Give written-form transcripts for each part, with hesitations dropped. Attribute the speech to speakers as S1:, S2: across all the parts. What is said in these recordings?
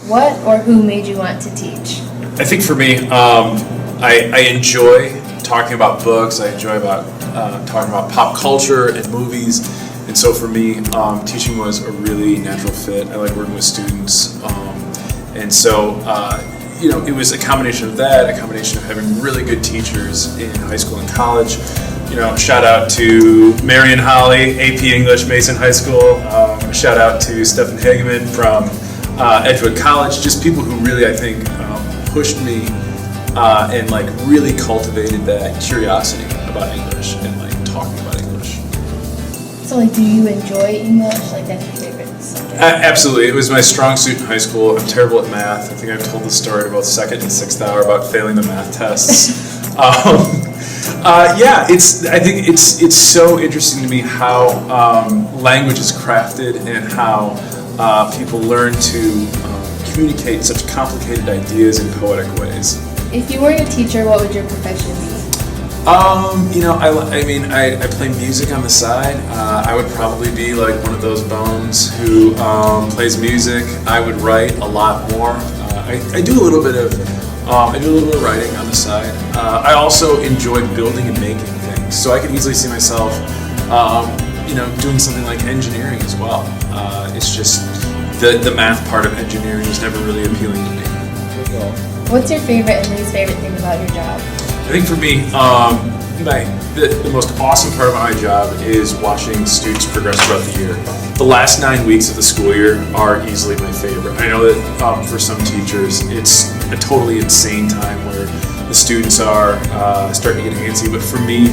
S1: What or who made you want to teach?
S2: I think for me, I enjoy talking about books. I enjoy talking about pop culture and movies. And so for me, teaching was a really natural fit. I like working with students. And so, it was a combination of that, a combination of having really good teachers in high school and college. Shout out to Mary and Holly, AP English, Mason High School. Shout out to Stephen Hageman from Edgewood College. Just people who really, I think, pushed me and really cultivated that curiosity about English and talking about English.
S1: So do you enjoy English? That's your favorite subject?
S2: Absolutely. It was my strong suit in high school. I'm terrible at math. I think I've told the story about second and sixth hour about failing the math tests. I think it's so interesting to me how language is crafted and how people learn to communicate such complicated ideas in poetic ways.
S1: If you weren't a teacher, what would your profession be?
S2: I play music on the side. I would probably be one of those bones who plays music. I would write a lot more. I do a little bit of writing on the side. I also enjoy building and making things. So I could easily see myself, doing something like engineering as well. It's just the math part of engineering is never really appealing to me.
S1: What's your favorite and least favorite thing about your job?
S2: I think for me, the most awesome part about my job is watching students progress throughout the year. The last 9 weeks of the school year are easily my favorite. I know that for some teachers, it's a totally insane time where the students are starting to get antsy. But for me,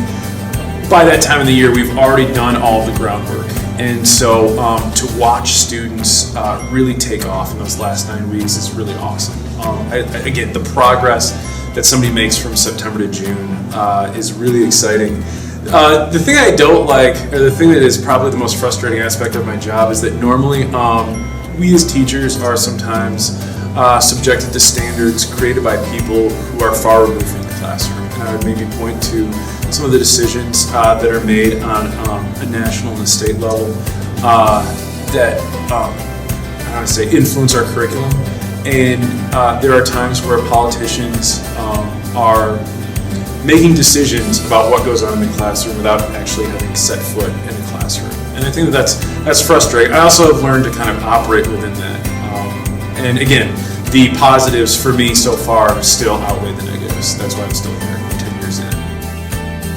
S2: by that time of the year, we've already done all the groundwork. And so to watch students really take off in those last 9 weeks is really awesome. Again, the progress that somebody makes from September to June is really exciting. The thing I don't like, or the thing that is probably the most frustrating aspect of my job, is that normally we as teachers are sometimes subjected to standards created by people who are far removed from the classroom. And I would maybe point to some of the decisions that are made on a national and a state level that influence our curriculum. And there are times where politicians are making decisions about what goes on in the classroom without actually having set foot in the classroom. And I think that's frustrating. I also have learned to kind of operate within that. And again, the positives for me so far still outweigh the negatives. That's why I'm still here.